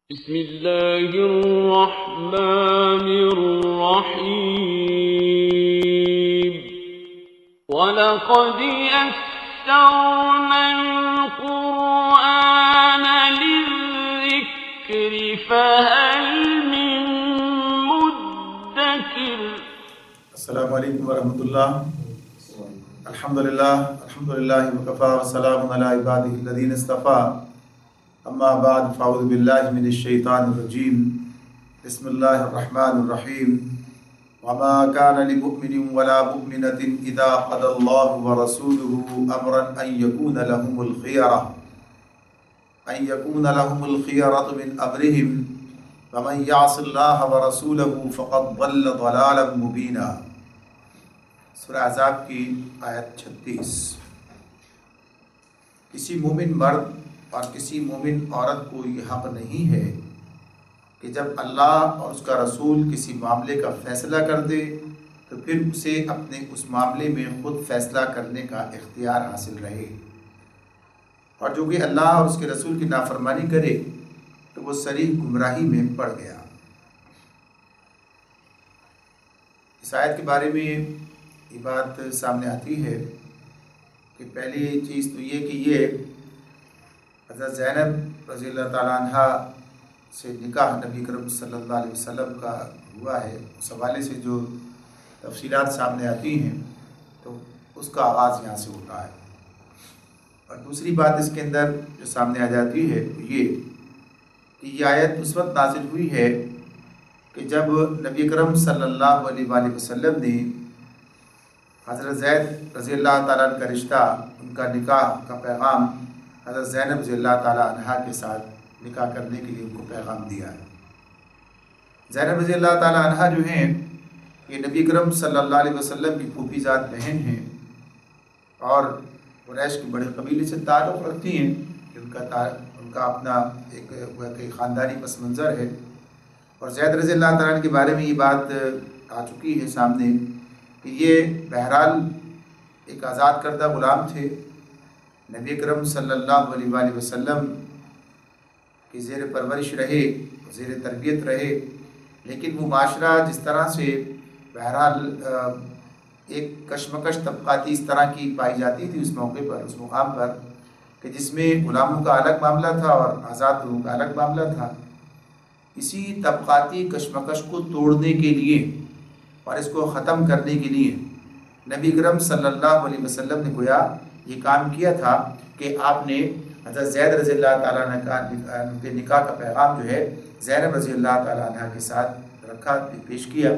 بسم اللہ الرحمن الرحیم وَلَقَدْ يَسَّرْنَا الْقُرْآنَ لِلذِّكْرِ فَهَلْ مِن مُدَّكِرٍ۔ السلام علیکم ورحمۃ اللہ۔ الحمدللہ وکفیٰ وسلام علی عبادہ الذین اصطفیٰ، اما بعد فاعوذ باللہ من الشیطان الرجیم، بسم اللہ الرحمن الرحیم۔ وما كان لمؤمن ولا مؤمنة اذا قضى الله ورسوله امرا ان يكون لهم الخيرة من امرهم ومن يعص الله ورسوله فقد ضل ضلالا مبینا۔ سورہ احزاب کی آیت 36۔ کسی مومن مرد اور کسی مومن عورت کو یہ حق نہیں ہے کہ جب اللہ اور اس کا رسول کسی معاملے کا فیصلہ کر دے تو پھر اسے اپنے اس معاملے میں خود فیصلہ کرنے کا اختیار حاصل رہے، اور جو کہ اللہ اور اس کے رسول کی نافرمانی کرے تو وہ صریح گمراہی میں پڑ گیا۔ اس آیت کے بارے میں یہ بات سامنے آتی ہے کہ پہلی چیز تو یہ کہ یہ حضرت زینب رضی اللہ تعالیٰ عنہ سے نکاح نبی کرم صلی اللہ علیہ وسلم کا ہوا ہے، اس حوالے سے جو تفصیلات سامنے آتی ہیں تو اس کا آغاز یہاں سے ہوتا ہے۔ اور دوسری بات اس کے اندر جو سامنے آ جاتی ہے وہ یہ کہ یہ آیت اس وقت نازل ہوئی ہے کہ جب نبی کرم صلی اللہ علیہ وآلہ وسلم نے حضرت زید رضی اللہ تعالیٰ عنہ کا رشتہ، ان کا نکاح کا پیغام حضرت زینب رضی اللہ تعالیٰ عنہ کے ساتھ نکاح کرنے کے لیے ان کو پیغام دیا ہے۔ زینب رضی اللہ تعالیٰ عنہ جو ہیں یہ نبی کرم صلی اللہ علیہ وسلم کی پھوپھی ذات بہن ہیں اور قریش کے بڑے قبیلے سے تعلق رکھتی ہیں کہ ان کا اپنا ایک خاندانی پس منظر ہے۔ اور زید رضی اللہ تعالیٰ عنہ کے بارے میں یہ بات آ چکی ہے سامنے کہ یہ بہرحال ایک آزاد کردہ غلام تھے، نبی کرم صلی اللہ علیہ وآلہ وسلم کی زیر پرورش رہے، زیر تربیت رہے، لیکن وہ معاشرہ جس طرح سے بہرحال ایک کشمکش طبقاتی اس طرح کی پائی جاتی تھی اس موقع پر، اس مقام پر، کہ جس میں غلاموں کا الگ معاملہ تھا اور آزاد لوگوں کا الگ معاملہ تھا۔ اسی طبقاتی کشمکش کو توڑنے کے لیے اور اس کو ختم کرنے کے لیے نبی کرم صلی اللہ علیہ وسلم نے گویا یہ کام کیا تھا کہ آپ نے حضرت زید رضی اللہ تعالیٰ عنہ کے نکاح کا پیغام جو ہے زینب رضی اللہ تعالیٰ عنہ کے ساتھ رکھا، پیش کیا۔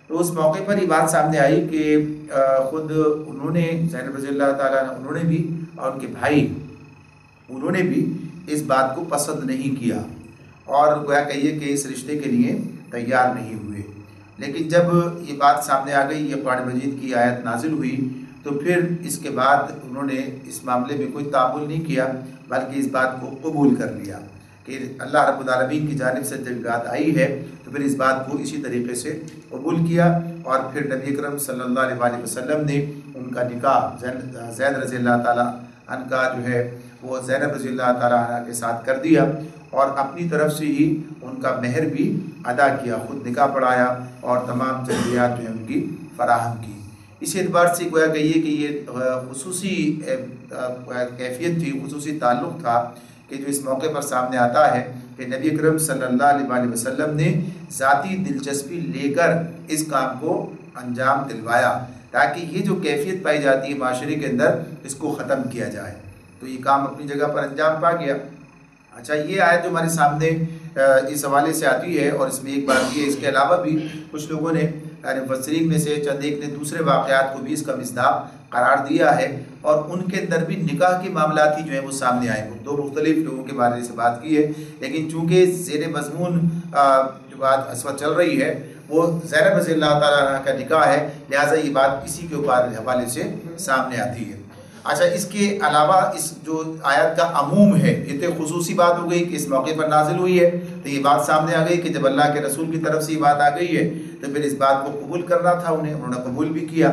تو اس موقع پر یہ بات سامنے آئی کہ خود انہوں نے زینب رضی اللہ تعالیٰ عنہ انہوں نے بھی اور ان کے بھائی انہوں نے بھی اس بات کو پسند نہیں کیا اور گویا کہیے کہ اس رشتے کے لیے تیار نہیں ہوئے۔ لیکن جب یہ بات سامنے آ گئی، یہ قرآن مجید کی آیت نازل ہوئی، تو پھر اس کے بعد انہوں نے اس معاملے میں کوئی تعامل نہیں کیا بلکہ اس بات کو قبول کر لیا کہ اللہ رب العالمین کی جانب سے جب بات آئی ہے تو پھر اس بات کو اسی طریقے سے قبول کیا، اور پھر نبی اکرم صلی اللہ علیہ وآلہ وسلم نے ان کا نکاح زید رضی اللہ تعالیٰ عنہ کا جو ہے وہ زینب رضی اللہ تعالیٰ عنہ کے ساتھ کر دیا، اور اپنی طرف سے ہی ان کا مہر بھی ادا کیا، خود نکاح پڑھایا اور تمام ضروریات جو ہیں ان کی فراہم کی۔ اس اعتبار سے گویا کہیے کہ یہ خصوصی کیفیت تھی، خصوصی تعلق تھا کہ جو اس موقع پر سامنے آتا ہے کہ نبی اکرم صلی اللہ علیہ وآلہ وسلم نے ذاتی دلچسپی لے کر اس کام کو انجام دلوایا تاکہ یہ جو کیفیت پائی جاتی ہے معاشرے کے اندر اس کو ختم کیا جائے۔ تو یہ کام اپنی جگہ پر انجام پا گیا۔ اچھا، یہ آیت جو ہمارے سامنے اس حوالے سے آتی ہے، اور اس میں ایک بات یہ، اس کے علاوہ بھی کچھ لوگوں نے مفسرین میں سے چند ایک نے دوسرے واقعات کو بھی اس کا مصداق قرار دیا ہے، اور ان کے اندر بھی نکاح کے معاملات ہی جو ہیں وہ سامنے آئے۔ وہ دو مختلف لوگوں کے بارے سے بات کی ہے، لیکن چونکہ زیر مضمون جو بات اس وقت چل رہی ہے وہ زینب رضی اللہ تعالیٰ عنہ کا نکاح ہے، لہٰذا یہ بات اسی کے حوالے سے سامنے آتی ہے۔ اچھا، اس کے علاوہ اس جو آیت کا عموم ہے، یہ تو خصوصی بات ہو گئی کہ اس موقع پر نازل ہوئی ہے، تو یہ بات سامنے آ گئی کہ جب اللہ کے رسول کی طرف سے یہ بات آ گئی ہے تو پھر اس بات کو قبول کرنا تھا انہوں نے قبول بھی کیا۔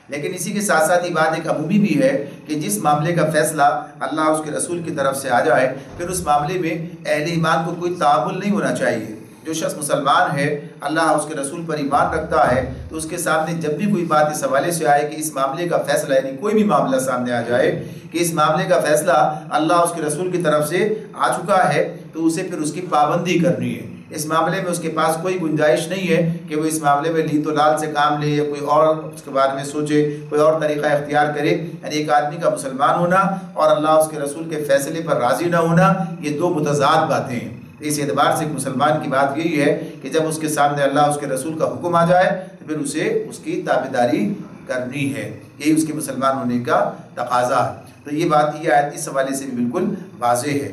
لیکن اسی کے ساتھ ساتھ یہ بات ایک عمومی بھی ہے کہ جس معاملے کا فیصلہ اللہ اس کے رسول کی طرف سے آ جائے پھر اس معاملے میں اہل ایمان کو کوئی تعامل نہیں ہونا چاہیے۔ جو شخص مسلمان ہے، اللہ اس کے رسول پر ایمان رکھتا ہے، تو اس کے سامنے جب بھی کوئی بات اس حوالے سے آئے کہ اس معاملے کا فیصلہ، یعنی کوئی بھی معاملہ سامنے آ جائے کہ اس معاملے کا فیصلہ اللہ اس کے رسول کی طرف سے آ چکا ہے، تو اسے پھر اس کی پابندی کرنی ہے۔ اس معاملے میں اس کے پاس کوئی گنجائش نہیں ہے کہ وہ اس معاملے میں لیت و لال سے کام لے یا کوئی اور اس کے بارے میں سوچے، کوئی اور طریقہ اختیار کرے۔ یعنی ایک آدمی کا مسلمان ہونا اور اللہ اس کے رسول کے فیصلے پر راضی نہ ہونا، یہ دو متضاد باتیں ہیں۔ اس اعتبار سے ایک مسلمان کی بات یہی ہے کہ جب اس کے سامنے اللہ اس کے رسول کا حکم آ جائے تو پھر اسے اس کی تابعداری کرنی ہے، یہی اس کے مسلمان ہونے کا تقاضا ہے۔ تو یہ بات، یہ آیت اس حوالے سے بھی بالکل واضح ہے۔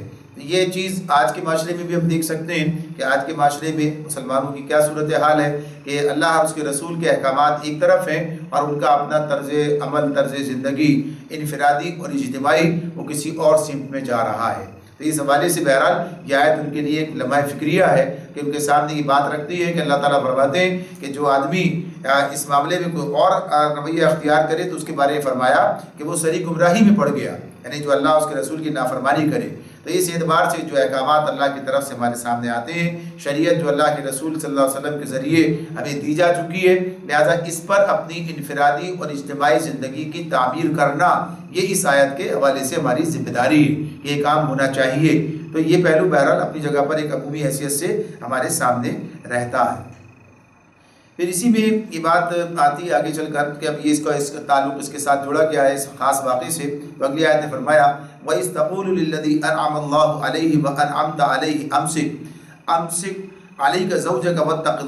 یہ چیز آج کے معاشرے میں بھی ہم دیکھ سکتے ہیں کہ آج کے معاشرے میں مسلمانوں کی کیا صورتحال ہے کہ اللہ اور اس کے رسول کے احکامات ایک طرف ہیں اور ان کا اپنا طرز عمل، طرز زندگی انفرادی اور اجتماعی وہ کسی اور سمت میں جا رہا ہے۔ تو اس حوالے سے بہرحال یہ آیت ان کے لیے ایک لمحہ فکریہ ہے کہ ان کے سامنے یہ بات رکھتی ہے کہ اللہ تعالیٰ فرماتے ہیں کہ جو آدمی اس معاملے میں کوئی اور رویہ اختیار کرے تو اس کے بارے میں فرمایا کہ وہ سری گمراہی میں پڑ گیا، یعنی جو اللہ اس کے رسول کی نافرمانی کرے۔ تو اس اعتبار سے جو احکامات اللہ کی طرف سے ہمارے سامنے آتے ہیں، شریعت جو اللہ کے رسول صلی اللہ علیہ وسلم کے ذریعے ہمیں دی جا چکی ہے، لہذا اس پر اپنی انفرادی اور اجتماعی زندگی کی تعمیر کرنا یہ اس آیت کے حوالے سے ہماری ذمہ داری ہے کہ یہ کام ہونا چاہیے۔ تو یہ پہلو بہرحال اپنی جگہ پر ایک عمومی حیثیت سے ہمارے سامنے رہتا ہے۔ پھر اسی میں یہ بات آتی ہے آگے چل کر کہ اب یہ اس کا تعلق اس کے ساتھ جوڑا گیا ہے اس خاص واقعے سے۔ تو اگلی آیت نے فرمایا وَإِذْ تَقُولُ لِلَّذِي أَنْعَمَ اللَّهُ عَلَيْهِ وَأَنْعَمْتَ عَلَيْهِ أَمْسِكْ عَلَيْكَ زَوْجَكَ وَاتَّقِ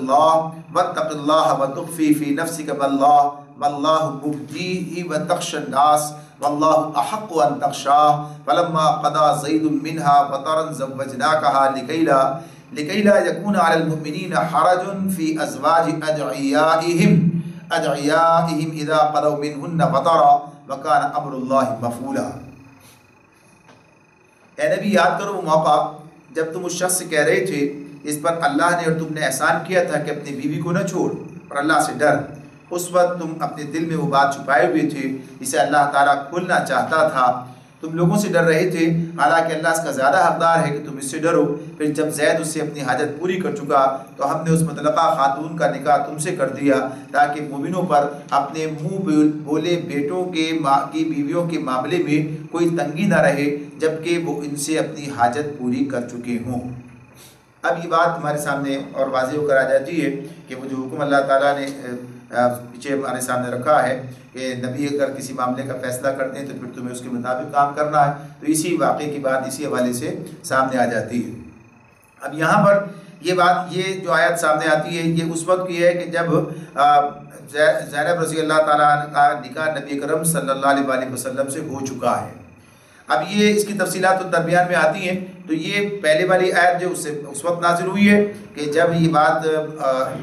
اللَّهَ وَتُخْفِي فِي نَفْسِكَ مَا اللَّهُ مُبْدِيهِ وَتَخْشَى النَّاسَ وَاللَّهُ أَحَقُّ أَن تَخْشَاهُ فَلَمَّا قَضَىٰ زَيْدٌ مِّنْهَا وَطَرًا زَوَّجْنَاكَهَا لكي لا يكون على المؤمنين حرج في أزواج أدعيائهم إذا قضوا منهن وطرا وكان أمر الله مفعولا۔ اے نبی یاد کرو وہ موقع جب تم اس شخص سے کہہ رہے تھے اس پر اللہ نے اور تم نے احسان کیا تھا کہ اپنی بیوی کو نہ چھوڑ اور اللہ سے ڈر۔ اس وقت تم اپنے دل میں وہ بات چھپائے ہوئے تھے جسے اللہ تعالیٰ کھولنا چاہتا تھا، تم لوگوں سے ڈر رہے تھے، حالانکہ اللہ اس کا زیادہ حقدار ہے کہ تم اس سے ڈرو۔ پھر جب زید اس سے اپنی حاجت پوری کر چکا تو ہم نے اس مطلقہ خاتون کا نکاح تم سے کر دیا تاکہ مومنوں پر اپنے منہ بولے بیٹوں کی بیویوں کے معاملے میں کوئی تنگی نہ رہے جبکہ وہ ان سے اپنی حاجت پوری کر چکے ہوں۔ اب یہ بات ہمارے سامنے اور واضح ہو کر آ جاتی ہے کہ وہ جو حکم اللہ تعالیٰ نے پیچھے ہمارے سامنے رکھا ہے کہ نبی اگر کسی معاملے کا فیصلہ کرتے ہیں تو پھر تمہیں اس کے مطابق کام کرنا ہے، تو اسی واقعے کی بات اسی حوالے سے سامنے آ جاتی ہے۔ اب یہاں پر یہ بات، یہ جو آیت سامنے آتی ہے یہ اس وقت کی ہے کہ جب زینب رضی اللہ تعالیٰ کا نکاح نبی اکرم صلی اللہ علیہ وسلم سے ہو چکا ہے۔ اب یہ اس کی تفصیلات تو درمیان میں آتی ہیں، تو یہ پہلے والی آیت جو اس وقت نازل ہوئی ہے کہ جب یہ بات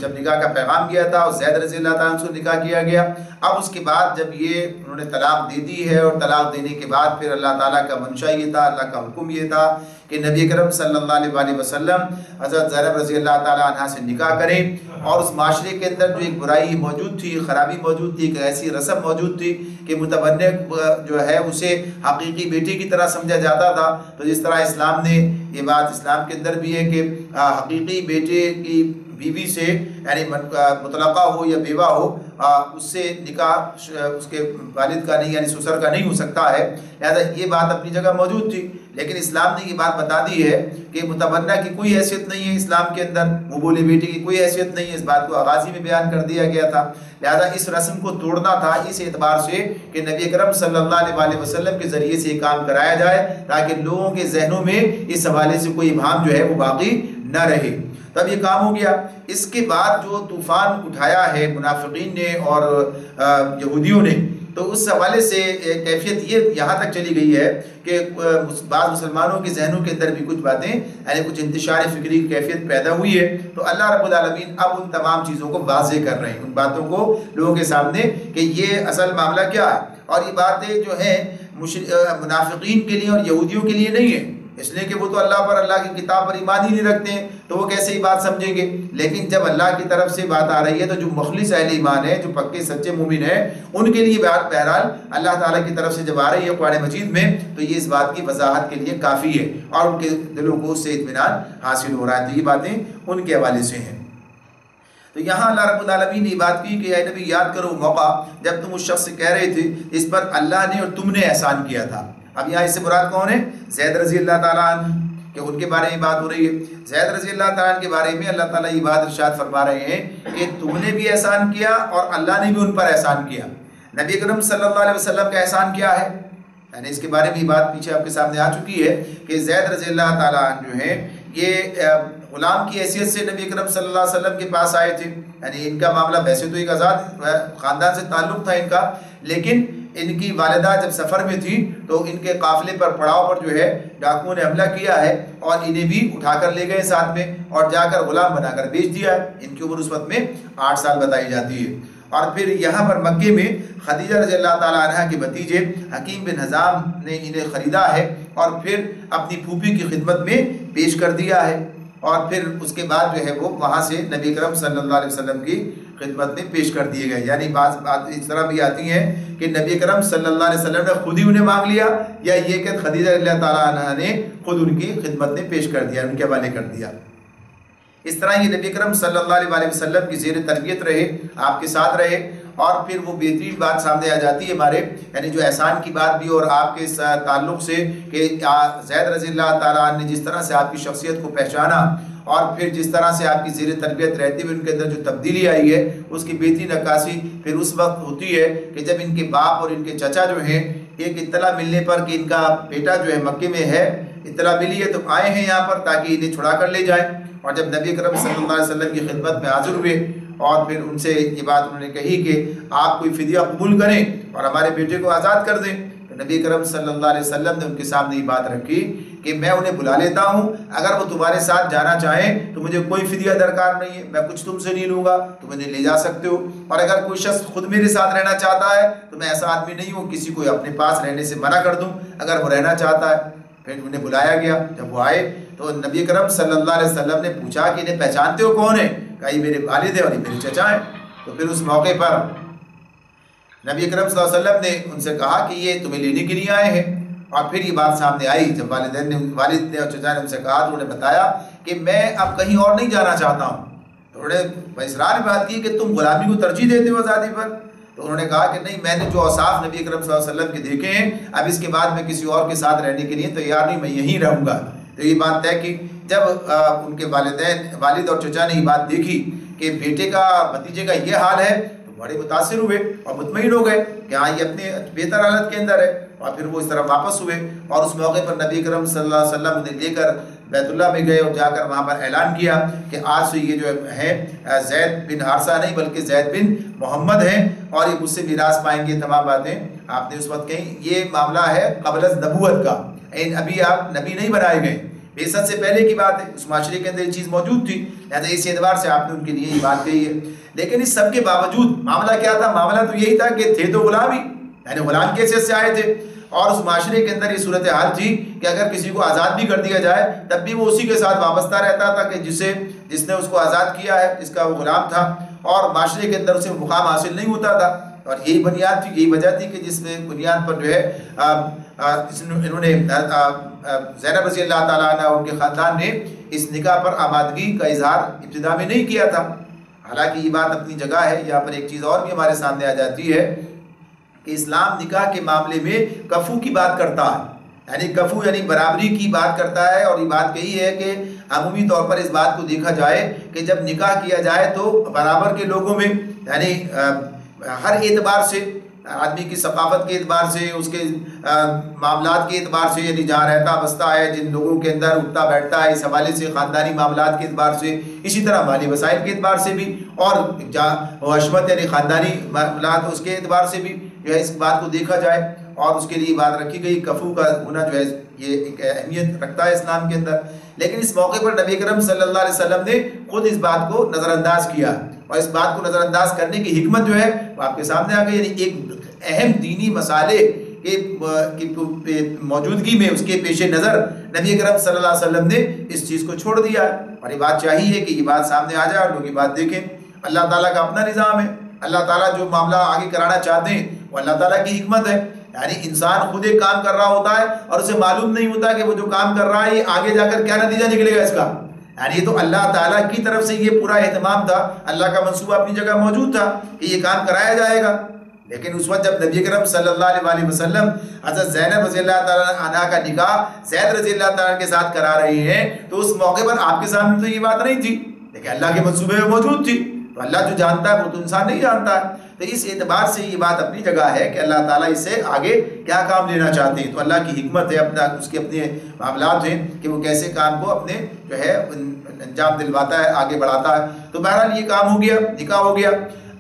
جب نکاح کا پیغام گیا تھا اور زید رضی اللہ تعالیٰ عنہ سے نکاح کیا گیا، اب اس کے بعد جب یہ انہوں نے طلاق دے دی ہے اور طلاق دینے کے بعد پھر اللہ تعالیٰ کا منشا یہ تھا، اللہ کا حکم یہ تھا کہ نبی اکرم صلی اللہ علیہ وسلم حضرت زینب رضی اللہ تعالیٰ عنہ سے نکاح کریں، اور اس معاشرے کے اندر جو ایک برائی موجود تھی، خرابی موجود تھی، ایک ایسی رسم موجود تھی کہ متبنع جو ہے اسے حقیقی بیٹے کی طرح سمجھا جاتا تھا۔ تو جس طرح اسلام نے یہ بات اسلام کے اندر بھی ہے کہ حقیقی بیٹے کی بیوی سے یعنی مطلقہ ہو یا بیوہ ہو اس سے نکاح اس کے والد کا نہیں یعنی سسر کا نہیں ہو سکتا ہے، لہذا یہ بات اپنی جگہ موجود تھی، لیکن اسلام نے یہ بات بتا دی ہے کہ متبنہ کی کوئی حیثیت نہیں ہے اسلام کے اندر، مبولے بیٹے کی کوئی حیثیت نہیں ہے، اس بات کو آغازی میں بیان کر دیا گیا تھا، لہذا اس رسم کو توڑنا تھا اس اعتبار سے کہ نبی اکرم صلی اللہ علیہ وسلم کے ذریعے سے یہ کام کرایا جائے تاکہ لوگوں کے ذہنوں میں اس حوالے سے کوئی ابہام جو ہے وہ باقی نہ رہے۔ تب یہ کام ہو گیا۔ اس کے بعد جو طوفان اٹھایا ہے منافقین نے اور یہودیوں نے، تو اس حوالے سے کیفیت یہ یہاں تک چلی گئی ہے کہ بعض مسلمانوں کے ذہنوں کے اندر بھی کچھ باتیں یعنی کچھ انتشار فکری کی کیفیت پیدا ہوئی ہے، تو اللہ رب العالمین اب ان تمام چیزوں کو واضح کر رہے ہیں، ان باتوں کو لوگوں کے سامنے کہ یہ اصل معاملہ کیا ہے، اور یہ باتیں جو ہیں منافقین کے لیے اور یہودیوں کے لیے نہیں ہے، اس لیے کہ وہ تو اللہ پر, اللہ کی کتاب پر ایمان ہی نہیں رکھتے ہیں, تو وہ کیسے یہ بات سمجھیں گے. لیکن جب اللہ کی طرف سے بات آ رہی ہے تو جو مخلص اہل ایمان ہے, جو پکے سچے مومن ہیں, ان کے لیے بات بہرحال اللہ تعالیٰ کی طرف سے جب آ رہی ہے قرآن مجید میں, تو یہ اس بات کی وضاحت کے لیے کافی ہے اور ان کے دلوں کو اس سے اطمینان حاصل ہو رہا ہے. تو یہ باتیں ان کے حوالے سے ہیں. تو یہاں اللہ رب العالمین نے بات کی کہ اے نبی یاد کرو موقع جب تم اس شخص سے کہہ رہے تھے اس پر اللہ نے اور تم نے احسان کیا تھا. اب یہاں اس سے مراد کون ہے؟ زید رضی اللہ تعالیٰ عنہ, کہ ان کے بارے میں بات ہو رہی ہے. زید رضی اللہ تعالیٰ عنہ کے بارے میں اللہ تعالیٰ یہ بات ارشاد فرما رہے ہیں کہ تم نے بھی احسان کیا اور اللہ نے بھی ان پر احسان کیا. نبی اکرم صلی اللہ علیہ وسلم کا احسان کیا ہے؟ یعنی اس کے بارے میں یہ بات پیچھے آپ کے سامنے آ چکی ہے کہ زید رضی اللہ تعالیٰ عنہ جو ہیں یہ غلام کی حیثیت سے نبی اکرم صلی اللہ علیہ وسلم کے پاس آئے تھے. یعنی ان کا معاملہ ویسے تو ایک آزاد خاندان سے تعلق تھا ان کا, لیکن ان کی والدہ جب سفر میں تھی تو ان کے قافلے پر پڑاؤ پر جو ہے ڈاکوؤں نے حملہ کیا ہے اور انہیں بھی اٹھا کر لے گئے ساتھ میں اور جا کر غلام بنا کر بیچ دیا ہے. ان کی عمر اس وقت میں 8 سال بتائی جاتی ہے. اور پھر یہاں پر مکے میں خدیجہ رضی اللہ تعالیٰ عنہ کے بھتیجے حکیم بن حزام نے انہیں خریدا ہے اور پھر اپنی پھوپھی کی خدمت میں پیش کر دیا ہے, اور پھر اس کے بعد جو ہے وہ وہاں سے نبی کرم صلی اللہ علیہ وسلم کی خدمت میں پیش کر دیے گئے. یعنی بعض بات اس طرح بھی آتی ہیں کہ نبی کرم صلی اللہ علیہ وسلم نے خود ہی انہیں مانگ لیا, یا یہ کہ خدیجہ رضی اللہ تعالیٰ عنہ نے خود ان کی خدمت میں پیش کر دیا, ان کے حوالے کر دیا. اس طرح یہ نبی کرم صلی اللہ علیہ وسلم کی زیر تربیت رہے, آپ کے ساتھ رہے, اور پھر وہ بہترین بات سامنے آ جاتی ہے ہمارے, یعنی جو احسان کی بات بھی اور آپ کے تعلق سے کہ زید رضی اللہ تعالیٰ عنہ نے جس طرح سے آپ کی شخصیت کو پہچانا اور پھر جس طرح سے آپ کی زیر تربیت رہتے ہوئے ان کے اندر جو تبدیلی آئی ہے اس کی بہترین عکاسی پھر اس وقت ہوتی ہے کہ جب ان کے باپ اور ان کے چچا جو ہیں ایک اطلاع ملنے پر کہ ان کا بیٹا جو ہے مکے میں ہے, اطلاع ملی ہے تو آئے ہیں یہاں پر تاکہ انہیں چھڑا کر لے جائیں. اور جب نبی کرم صلی اللہ علیہ وسلم کی خدمت میں حاضر ہوئے اور پھر ان سے یہ بات انہوں نے کہی کہ آپ کوئی فدیہ قبول کریں اور ہمارے بیٹے کو آزاد کر دیں, تو نبی کرم صلی اللہ علیہ وسلم نے ان کے سامنے یہ بات رکھی کہ میں انہیں بلا لیتا ہوں, اگر وہ تمہارے ساتھ جانا چاہیں تو مجھے کوئی فدیہ درکار نہیں ہے, میں کچھ تم سے نہیں لوں گا, تم انہیں لے جا سکتے ہو. اور اگر کوئی شخص خود میرے ساتھ رہنا چاہتا ہے تو میں ایسا آدمی نہیں ہوں کسی کو اپنے پاس رہنے سے منع کر دوں اگر وہ رہنا چاہتا ہے. پھر انہیں بلایا گیا, جب وہ آئے تو نبی کرم صلی اللہ علیہ وسلم نے پوچھا کہ انہیں پہچانتے ہو کون ہے؟ کہا یہ میرے والد ہیں اور یہ میرے چچا ہیں. تو پھر اس موقع پر نبی کرم صلی اللہ علیہ وسلم نے ان سے کہا کہ یہ تمہیں لینے کے لیے آئے ہیں. اور پھر یہ بات سامنے آئی جب والد نے اور چچا نے ان سے کہا تو انہوں نے بتایا کہ میں اب کہیں اور نہیں جانا چاہتا ہوں. تو انہوں نے اصرار بات کی کہ تم غلامی کو ترجیح دیتے ہو آزادی پر. تو انہوں نے کہا کہ نہیں, میں نے جو اوصاف نبی کرم صلی اللہ علیہ وسلم کے دیکھے ہیں اب اس کے بعد میں کسی اور کے ساتھ رہنے کے لیے تیار نہیں, میں یہیں رہوں گا. تو یہ بات طے کی. جب ان کے والد اور چچا نے یہ بات دیکھی کہ بیٹے کا بھتیجے کا یہ حال ہے تو بڑے متاثر ہوئے اور مطمئن ہو گئے کہ ہاں یہ اپنے بہتر حالت کے اندر ہے. اور پھر وہ اس طرح واپس ہوئے اور اس موقع پر نبی کرم صلی اللہ علیہ وسلم انہیں لے کر بیت اللہ میں گئے اور جا کر وہاں پر اعلان کیا کہ آج سے یہ جو ہے زید بن حارثہ نہیں بلکہ زید بن محمد ہیں اور یہ مجھ سے میراث پائیں گے. تمام باتیں آپ نے اس وقت کہیں. یہ معاملہ ہے قبل از نبوت کا, ابھی آپ نبی نہیں بنائے گئے, بعثت سے پہلے کی بات ہے. اس معاشرے کے اندر یہ چیز موجود تھی, لہٰذا اس اعتبار سے آپ نے ان کے لیے یہ بات کہی ہے. لیکن اس سب کے باوجود معاملہ کیا تھا؟ معاملہ تو یہی تھا کہ تھے تو غلام ہی, یعنی غلام کی حیثیت سے آئے تھے اور اس معاشرے کے اندر یہ صورتحال تھی کہ اگر کسی کو آزاد بھی کر دیا جائے تب بھی وہ اسی کے ساتھ وابستہ رہتا تھا کہ جس نے اس کو آزاد کیا ہے جس کا وہ غلام تھا, اور معاشرے کے اندر اسے مقام حاصل نہیں ہوتا تھا. اور یہی بنیاد تھی, یہی وجہ تھی کہ جس میں بنیاد پر جو ہے انہوں نے زینب رضی اللہ تعالیٰ عنہ ان کے خاندان نے اس نکاح پر آمادگی کا اظہار ابتدا میں نہیں کیا تھا. حالانکہ یہ بات اپنی جگہ ہے. یہاں پر ایک چیز اور بھی ہمارے سامنے آ جاتی ہے کہ اسلام نکاح کے معاملے میں کفو کی بات کرتا ہے, یعنی کفو یعنی برابری کی بات کرتا ہے. اور یہ بات کہی ہے کہ عمومی طور پر اس بات کو دیکھا جائے کہ جب نکاح کیا جائے تو برابر کے لوگوں میں, یعنی ہر اعتبار سے, آدمی کی ثقافت کے اعتبار سے, اس کے معاملات کے اعتبار سے, یعنی جہاں رہتا بستا ہے, جن لوگوں کے اندر اٹھتا بیٹھتا ہے, اس حوالے سے خاندانی معاملات کے اعتبار سے, اسی طرح مالی وسائل کے اعتبار سے بھی, اور حشمت یعنی خاندانی معاملات اس کے اعتبار سے بھی جو ہے اس بات کو دیکھا جائے. اور اس کے لیے بات رکھی گئی. کفو کا ہونا جو ہے یہ ایک اہمیت رکھتا ہے اسلام کے اندر. لیکن اس موقع پر نبی کرم صلی اللہ علیہ وسلم نے خود اس بات کو نظر انداز کیا, اور اس بات کو نظر انداز کرنے کی حکمت جو ہے وہ آپ کے سامنے آ گئی. یعنی ایک اہم دینی مسئلے کی موجودگی میں اس کے پیش نظر نبی اکرم صلی اللہ علیہ وسلم نے اس چیز کو چھوڑ دیا ہے، اور یہ بات چاہیے کہ یہ بات سامنے آ جائے اور لوگ یہ بات دیکھیں۔ اللہ تعالیٰ کا اپنا نظام ہے، اللہ تعالیٰ جو معاملہ آگے کرانا چاہتے ہیں وہ اللہ تعالیٰ کی حکمت ہے۔ یعنی انسان خود ایک کام کر رہا ہوتا ہے اور اسے معلوم نہیں ہوتا کہ وہ جو کام کر رہا ہے یہ آگے جا کر کیا نتیجہ نکلے گا اس کا۔ یعنی یہ تو اللہ تعالیٰ کی طرف سے یہ پورا اہتمام تھا، اللہ کا منصوبہ اپنی جگہ موجود تھا کہ یہ کام کرایا جائے گا۔ لیکن اس وقت جب نبی کرم صلی اللہ علیہ وسلم حضرت زینب رضی اللہ تعالیٰ عنہ کا نکاح زید رضی اللہ تعالیٰ کے ساتھ کرا رہے ہیں تو اس موقع پر آپ کے سامنے تو یہ بات نہیں تھی، لیکن اللہ کے منصوبے میں موجود تھی۔ تو اللہ جو جانتا ہے وہ تو انسان نہیں جانتا ہے، تو اس اعتبار سے یہ بات اپنی جگہ ہے کہ اللہ تعالیٰ اس سے آگے کیا کام لینا چاہتے ہیں، تو اللہ کی حکمت ہے، اپنا اس کے اپنے معاملات ہیں کہ وہ کیسے کام کو اپنے جو ہے انجام دلواتا ہے، آگے بڑھاتا ہے۔ تو بہرحال یہ کام ہو گیا، نکاح ہو گیا۔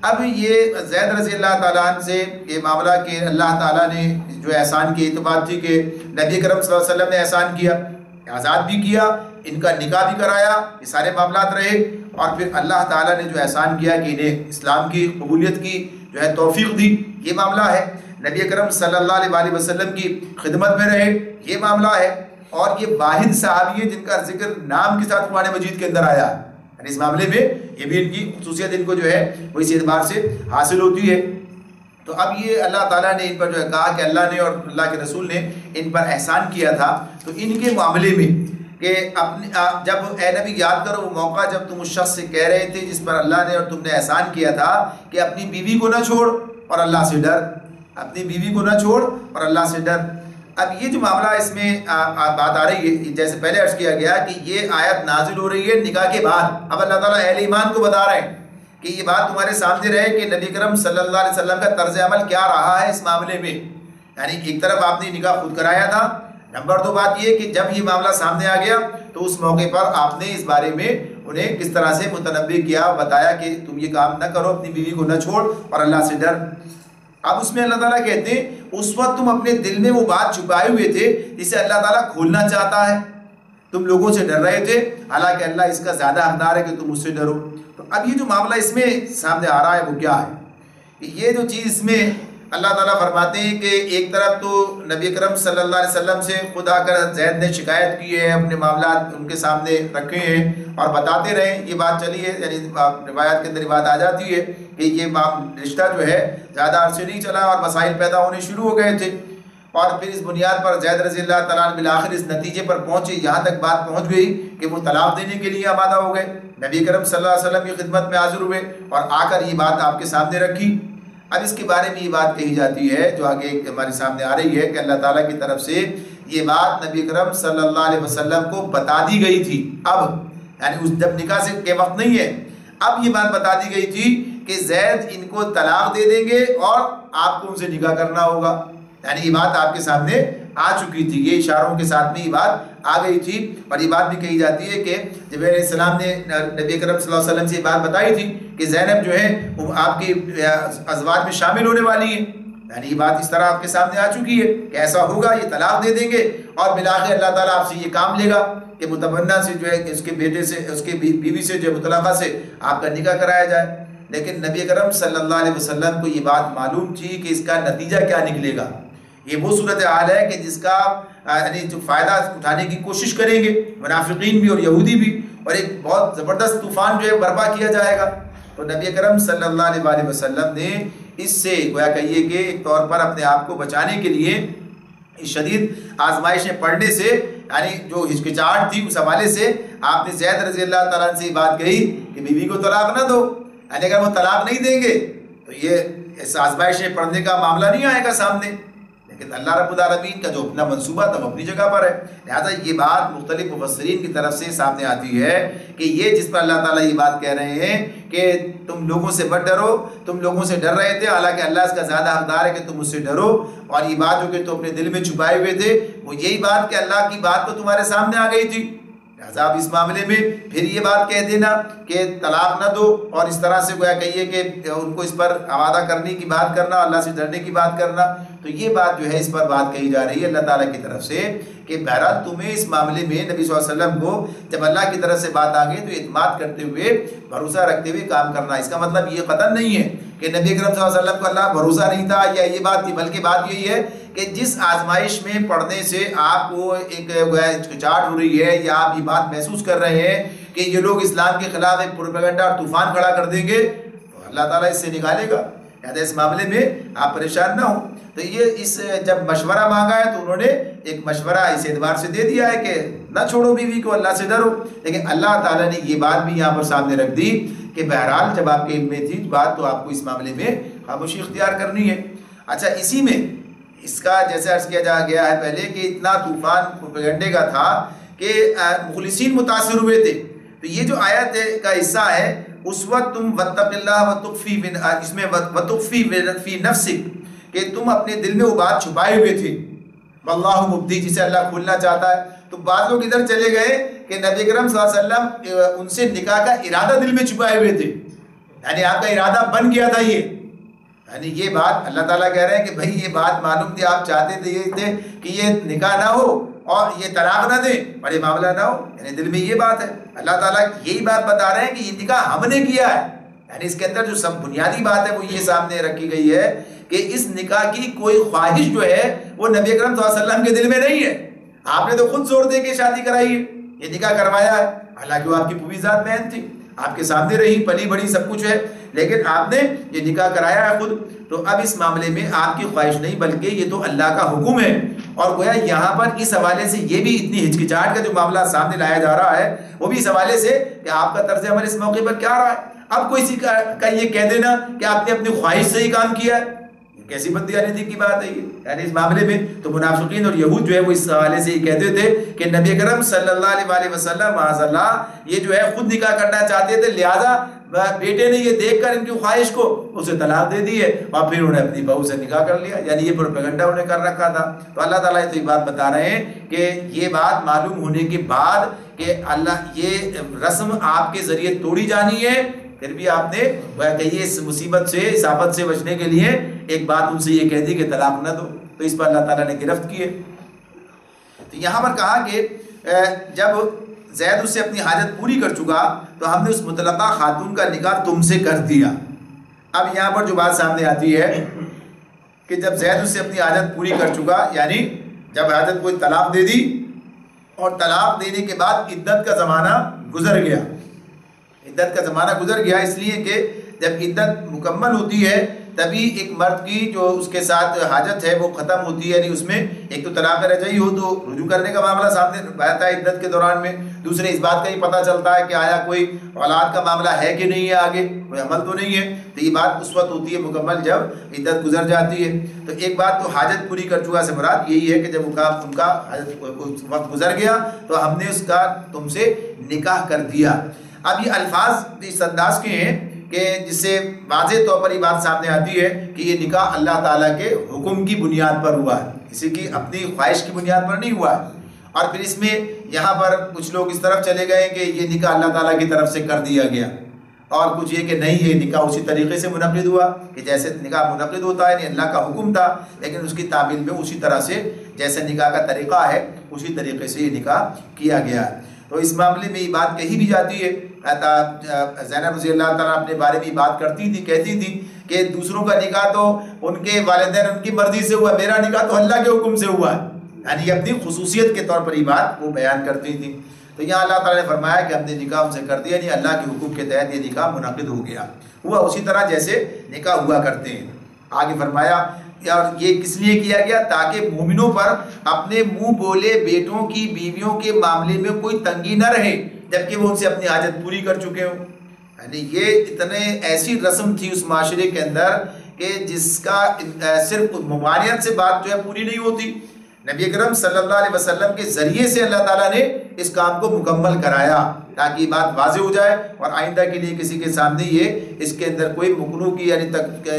اب یہ زید رضی اللہ تعالیٰ عنہ سے یہ معاملہ کہ اللہ تعالیٰ نے جو احسان کی تو بات تھی کہ نبی کرم صلی اللہ علیہ وسلم نے احسان کیا، آزاد بھی کیا، ان کا نکاح بھی کرایا، یہ سارے معاملات رہے، اور پھر اللہ تعالیٰ نے جو احسان کیا کہ انہیں اسلام کی قبولیت کی جو ہے توفیق دی، یہ معاملہ ہے۔ نبی اکرم صلی اللہ علیہ وسلم کی خدمت میں رہے، یہ معاملہ ہے۔ اور یہ واحد صحابی ہے جن کا ذکر نام کے ساتھ قرآن مجید کے اندر آیا ہے، یعنی اس معاملے میں یہ بھی ان کی خصوصیت ان کو جو ہے وہ اس اعتبار سے حاصل ہوتی ہے۔ تو اب یہ اللہ تعالیٰ نے ان پر جو ہے کہا کہ اللہ نے اور اللہ کے رسول نے ان پر احسان کیا تھا، تو ان کے معاملے میں کہ اپنے جب اے نبی یاد کرو وہ موقع جب تم اس شخص سے کہہ رہے تھے جس پر اللہ نے اور تم نے احسان کیا تھا کہ اپنی بیوی کو نہ چھوڑ اور اللہ سے ڈر، اپنی بیوی کو نہ چھوڑ اور اللہ سے ڈر۔ اب یہ جو معاملہ اس میں بات آ رہی ہے، جیسے پہلے عرض کیا گیا کہ یہ آیت نازل ہو رہی ہے نکاح کے بعد۔ اب اللہ تعالیٰ اہل ایمان کو بتا رہے ہیں کہ یہ بات تمہارے سامنے رہے کہ نبی کرم صلی اللہ علیہ وسلم کا طرز عمل کیا رہا ہے اس معاملے میں۔ یعنی ایک طرف آپ نے نکاح خود کرایا تھا، نمبر 2 بات یہ کہ جب یہ معاملہ سامنے آ گیا تو اس موقع پر آپ نے اس بارے میں انہیں کس طرح سے متنبہ کیا، بتایا کہ تم یہ کام نہ کرو، اپنی بیوی کو نہ چھوڑ اور اللہ سے ڈر۔ اب اس میں اللہ تعالیٰ کہتے ہیں اس وقت تم اپنے دل میں وہ بات چھپائے ہوئے تھے جسے اللہ تعالیٰ کھولنا چاہتا ہے، تم لوگوں سے ڈر رہے تھے، حالانکہ اللہ اس کا زیادہ حقدار ہے کہ تم اس سے ڈرو۔ تو اب یہ جو معاملہ اس میں سامنے آ رہا ہے وہ کیا ہے؟ یہ جو چیز اس میں اللہ تعالیٰ فرماتے ہیں کہ ایک طرف تو نبی اکرم صلی اللہ علیہ وسلم سے خود آ کر زید نے شکایت کی ہے، اپنے معاملات ان کے سامنے رکھے ہیں اور بتاتے رہے، یہ بات چلی ہے، یعنی روایات کے اندر یہ بات آ جاتی ہے کہ یہ رشتہ جو ہے زیادہ عرصے نہیں چلا اور مسائل پیدا ہونے شروع ہو گئے تھے، اور پھر اس بنیاد پر زید رضی اللہ تعالیٰ عنہ بالآخر اس نتیجے پر پہنچے، یہاں تک بات پہنچ گئی کہ وہ طلاق دینے کے لیے آمادہ ہو گئے، نبی کرم صلی اللہ علیہ وسلم کی خدمت میں حاضر ہوئے اور آ کر یہ بات آپ کے سامنے رکھی۔ اب اس کے بارے میں یہ بات کہی جاتی ہے جو آگے ہمارے سامنے آ رہی ہے کہ اللہ تعالیٰ کی طرف سے یہ بات نبی اکرم صلی اللہ علیہ وسلم کو بتا دی گئی تھی، اب یعنی اس جب نکاح سے کے وقت نہیں ہے، اب یہ بات بتا دی گئی تھی کہ زید ان کو طلاق دے دیں گے اور آپ کو ان سے نکاح کرنا ہوگا، یعنی یہ بات آپ کے سامنے آ چکی تھی، یہ اشاروں کے ساتھ میں یہ بات آ گئی تھی۔ اور یہ بات بھی کہی جاتی ہے کہ جب علیہ السلام نے نبی اکرم صلی اللہ علیہ وسلم سے یہ بات بتائی تھی کہ زینب جو ہے وہ آپ کی ازواج میں شامل ہونے والی ہیں، یعنی یہ بات اس طرح آپ کے سامنے آ چکی ہے کہ ایسا ہوگا، یہ طلاق دے دیں گے اور بالآخر اللہ تعالیٰ آپ سے یہ کام لے گا کہ متبنہ سے جو ہے اس کے بیٹے سے، اس کے بیوی سے جو مطلقہ سے آپ کا نکاح کرایا جائے۔ لیکن نبی اکرم صلی اللہ علیہ وسلم کو یہ بات معلوم تھی کہ اس کا نتیجہ کیا نکلے گا، یہ وہ صورتحال ہے کہ جس کا یعنی جو فائدہ اٹھانے کی کوشش کریں گے منافقین بھی اور یہودی بھی، اور ایک بہت زبردست طوفان جو ہے برپا کیا جائے گا۔ تو نبی اکرم صلی اللہ علیہ وسلم نے اس سے گویا کہیے کہ ایک طور پر اپنے آپ کو بچانے کے لیے اس شدید آزمائشیں پڑھنے سے، یعنی جو ہچکچاہٹ تھی اس حوالے سے آپ نے زید رضی اللہ تعالیٰ عنہ سے یہ بات کہی کہ بیوی کو طلاق نہ دو، یعنی اگر وہ طلاق نہیں دیں گے تو یہ اس آزمائشیں پڑھنے کا معاملہ نہیں آئے گا سامنے۔ لیکن اللہ رب العالمین کا جو اپنا منصوبہ تھا وہ اپنی جگہ پر ہے، لہٰذا یہ بات مختلف مفسرین کی طرف سے سامنے آتی ہے کہ یہ جس پر اللہ تعالیٰ یہ بات کہہ رہے ہیں کہ تم لوگوں سے مت ڈرو، تم لوگوں سے ڈر رہے تھے، حالانکہ اللہ اس کا زیادہ حقدار ہے کہ تم اس سے ڈرو، اور یہ بات جو کہ تم اپنے دل میں چھپائے ہوئے تھے وہ یہی بات کہ اللہ کی بات تو تمہارے سامنے آ گئی تھی، لہٰذا اب اس معاملے میں پھر یہ بات کہہ دینا کہ طلاق نہ دو اور اس طرح سے گویا کہیے کہ ان کو اس پر آمادہ کرنے کی بات کرنا، اللہ سے ڈرنے کی بات کرنا، تو یہ بات جو ہے اس پر بات کہی جا رہی ہے اللہ تعالیٰ کی طرف سے کہ بہرحال تمہیں اس معاملے میں نبی صلی اللہ علیہ وسلم کو جب اللہ کی طرف سے بات آ گئی تو اعتماد کرتے ہوئے بھروسہ رکھتے ہوئے کام کرنا۔ اس کا مطلب یہ قطعاً نہیں ہے کہ نبی اکرم صلی اللہ علیہ وسلم کو اللہ بھروسہ نہیں تھا یا یہ بات تھی، بلکہ بات یہی ہے کہ کہ جس آزمائش میں پڑھنے سے آپ کو ایک ہچکچاہٹ ہو رہی ہے یا آپ یہ بات محسوس کر رہے ہیں کہ یہ لوگ اسلام کے خلاف ایک پروپیگنڈا اور طوفان کھڑا کر دیں گے، تو اللہ تعالیٰ اس سے نکالے گا، یعنی اس معاملے میں آپ پریشان نہ ہوں۔ تو یہ جب مشورہ مانگا ہے تو انہوں نے ایک مشورہ اس اعتبار سے دے دیا ہے کہ نہ چھوڑو بیوی کو، اللہ سے ڈرو، لیکن اللہ تعالیٰ نے یہ بات بھی یہاں پر سامنے رکھ دی کہ بہرحال جب آپ کے علم میں تھی بات تو آپ کو اس معاملے میں خاموشی اختیار کرنی ہے۔ اچھا، اسی میں اس کا جیسے عرض کیا جا گیا ہے پہلے کہ اتنا طوفان پروپیگنڈے کا تھا کہ مخلصین متاثر ہوئے تھے، تو یہ جو آیت کا حصہ ہے اس وقت تم واتق اللہ وتخفی اس میں وتخفی فی نفسک کہ تم اپنے دل میں وہ بات چھپائے ہوئے تھے، واللہ مبدی جسے اللہ کھولنا چاہتا ہے۔ تو بعض لوگ ادھر چلے گئے کہ نبی کرم صلی اللہ علیہ وسلم ان سے نکاح کا ارادہ دل میں چھپائے ہوئے تھے، یعنی آپ کا ارادہ بن گیا تھا یہ، یعنی یہ بات اللہ تعالیٰ کہہ رہے ہیں کہ بھائی یہ بات معلوم تھی، آپ چاہتے تھے یہ تھے کہ یہ نکاح نہ ہو اور یہ طلاق نہ دیں اور یہ معاملہ نہ ہو، یعنی دل میں یہ بات ہے۔ اللہ تعالیٰ یہی بات بتا رہے ہیں کہ یہ نکاح ہم نے کیا ہے، یعنی اس کے اندر جو سب بنیادی بات ہے وہ یہ سامنے رکھی گئی ہے کہ اس نکاح کی کوئی خواہش جو ہے وہ نبی اکرم صلی اللہ علیہ وسلم کے دل میں نہیں ہے، آپ نے تو خود زور دے کے شادی کرائی ہے، یہ نکاح کروایا ہے، حالانکہ وہ آپ کی پوری ذات بہن تھی، آپ کے سامنے رہی، پلی بڑی، سب کچھ ہے، لیکن آپ نے یہ نکاح کرایا ہے خود۔ تو اب اس معاملے میں آپ کی خواہش نہیں بلکہ یہ تو اللہ کا حکم ہے، اور گویا یہاں پر اس حوالے سے یہ بھی اتنی ہچکچاہٹ کا جو معاملہ سامنے لایا جا رہا ہے وہ بھی اس حوالے سے کہ آپ کا طرز عمل اس موقع پر کیا رہا ہے۔ اب کوئی کا یہ کہہ دینا کہ آپ نے اپنی خواہش سے ہی کام کیا ہے، کیسی بددیانتی کی بات ہے یہ، یعنی اس معاملے میں تو منافقین اور یہود جو ہے وہ اس حوالے سے یہ کہتے تھے کہ نبی اکرم صلی اللہ علیہ وسلم معاذ اللہ یہ جو ہے خود نکاح کرنا چاہتے تھے، لہذا بیٹے نے یہ دیکھ کر ان کی خواہش کو اسے طلاق دے دی ہے اور پھر انہوں نے اپنی بہو سے نکاح کر لیا، یعنی یہ پروپیگنڈا انہوں نے کر رکھا تھا۔ تو اللہ تعالیٰ تو یہ بات بتا رہے ہیں کہ یہ بات معلوم ہونے کے بعد کہ اللہ یہ رسم آپ کے ذریعے توڑی جانی ہے، پھر بھی آپ نے کہیے اس مصیبت سے، اس آفت سے بچنے کے لیے ایک بات ان سے یہ کہہ دی کہ طلاق نہ دو، تو اس پر اللہ تعالیٰ نے گرفت کی ہے۔ تو یہاں پر کہا کہ جب زید اس سے اپنی حاجت پوری کر چکا تو ہم نے اس مطلقہ خاتون کا نکاح تم سے کر دیا۔ اب یہاں پر جو بات سامنے آتی ہے کہ جب زید اس سے اپنی حاجت پوری کر چکا، یعنی جب حاجت کو طلاق دے دی اور طلاق دینے کے بعد عدت کا زمانہ گزر گیا، عدت کا زمانہ گزر گیا اس لیے کہ جب عدت مکمل ہوتی ہے تبھی ایک مرد کی جو اس کے ساتھ حاجت ہے وہ ختم ہوتی ہے، یعنی اس میں ایک تو طلاق رجعی ہو تو رجوع کرنے کا معاملہ سامنے آتا ہے عدت کے دوران میں، دوسرے اس بات کا ہی پتہ چلتا ہے کہ آیا کوئی اولاد کا معاملہ ہے کہ نہیں ہے، آگے کوئی عمل تو نہیں ہے، تو یہ بات اس وقت ہوتی ہے مکمل جب عدت گزر جاتی ہے۔ تو ایک بات تو حاجت پوری کر چکا سے مراد یہی ہے کہ جب ان کا وقت گزر گیا تو ہم نے اس کا تم سے نکاح کر دیا۔ اب یہ الفاظ اس انداز کے ہیں کہ جس سے واضح طور پر یہ بات سامنے آتی ہے کہ یہ نکاح اللہ تعالیٰ کے حکم کی بنیاد پر ہوا ہے، کسی کی اپنی خواہش کی بنیاد پر نہیں ہوا ہے۔ اور پھر اس میں یہاں پر کچھ لوگ اس طرف چلے گئے کہ یہ نکاح اللہ تعالیٰ کی طرف سے کر دیا گیا، اور کچھ یہ کہ نہیں یہ نکاح اسی طریقے سے منعقد ہوا کہ جیسے نکاح منعقد ہوتا ہے، یعنی اللہ کا حکم تھا لیکن اس کی تعمیل میں اسی طرح سے جیسے نکاح کا طریقہ ہے اسی طریقے سے یہ نکاح کیا گیا ہے۔ تو اس معاملے میں یہ بات کہی بھی جاتی ہے، زینب رضی اللہ تعالیٰ اپنے بارے میں بات کرتی تھی، کہتی تھی کہ دوسروں کا نکاح تو ان کے والدین ان کی مرضی سے ہوا، میرا نکاح تو اللہ کے حکم سے ہوا ہے، یعنی اپنی خصوصیت کے طور پر یہ بات وہ بیان کرتی تھی۔ تو یہاں اللہ تعالیٰ نے فرمایا کہ ہم نے نکاح ان سے کر دیا، یعنی اللہ کے حکم کے تحت یہ نکاح منعقد ہو گیا، ہوا اسی طرح جیسے نکاح ہوا کرتے ہیں۔ آگے فرمایا اور یہ کس لیے کیا گیا تاکہ مومنوں پر اپنے منہ بولے بیٹوں کی بیویوں کے معاملے میں کوئی تنگی نہ رہے جبکہ وہ ان سے اپنی حاجت پوری کر چکے ہوں، یعنی یہ اتنے ایسی رسم تھی اس معاشرے کے اندر کہ جس کا صرف ممانعت سے بات جو ہے پوری نہیں ہوتی۔ نبی اکرم صلی اللہ علیہ وسلم کے ذریعے سے اللہ تعالیٰ نے اس کام کو مکمل کرایا تاکہ یہ بات واضح ہو جائے اور آئندہ کے لیے کسی کے سامنے یہ اس کے اندر کوئی مکنو کی یعنی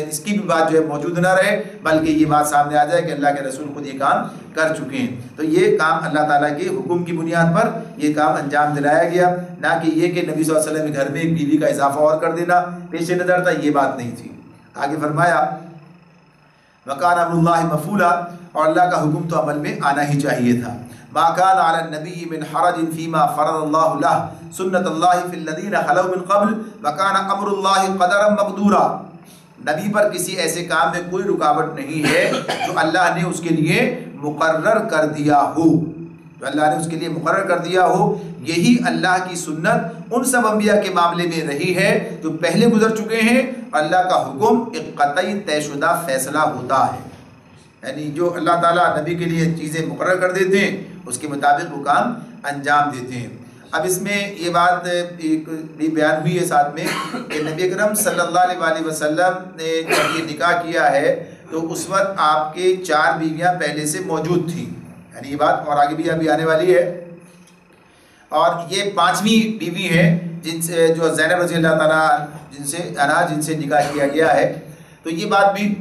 اس کی بھی بات جو ہے موجود نہ رہے، بلکہ یہ بات سامنے آ جائے کہ اللہ کے رسول خود یہ کام کر چکے ہیں۔ تو یہ کام اللہ تعالیٰ کے حکم کی بنیاد پر یہ کام انجام دلایا گیا، نہ کہ یہ کہ نبی صلی اللہ علیہ وسلم کے گھر میں ایک بیوی کا اضافہ اور کر دینا پیش نظر تھا، یہ بات نہیں تھی۔ آگے فرمایا وَكَانَ أَمْرُ اللَّهِ مَفْعُولًا، اور اللہ کا حکم تو عمل میں آنا ہی چاہیے تھا۔ مَا كَانَ عَلَى النَّبِيِّ مِنْ حَرَجٍ فِي مَا فَرَضَ اللَّهُ لَهُ سُنَّةَ اللَّهِ فِي الَّذِينَ خَلَوْا مِنْ قَبْلُ وَكَانَ أَمْرُ اللَّهِ قَدَرًا مَقْدُورًا۔ نبی پر کسی ایسے کام میں کوئی رکاوٹ نہیں ہے جو اللہ نے اس کے لیے مقرر کر دیا ہو، جو اللہ نے اس کے لیے مقرر کر دیا ہو۔ یہی اللہ کی سنت ان سب انبیاء کے معاملے میں رہی ہے جو پہلے گزر چکے ہیں۔ اللہ کا حکم ایک قطعی طے شدہ فیصلہ ہوتا ہے، یعنی جو اللہ تعالیٰ نبی کے لیے چیزیں مقرر کر دیتے ہیں اس کے مطابق وہ کام انجام دیتے ہیں۔ اب اس میں یہ بات بھی بیان ہوئی ہے ساتھ میں کہ نبی اکرم صلی اللہ علیہ وسلم نے جب یہ نکاح کیا ہے تو اس وقت آپ کے 4 بیویاں پہلے سے موجود تھیں، یعنی یہ بات اور آگے بھی ابھی آنے والی ہے، اور یہ 5ویں بیوی ہے جن سے جو زینب رضی اللہ تعالیٰ جن سے نکاح کیا گیا ہے۔ تو یہ بات بھی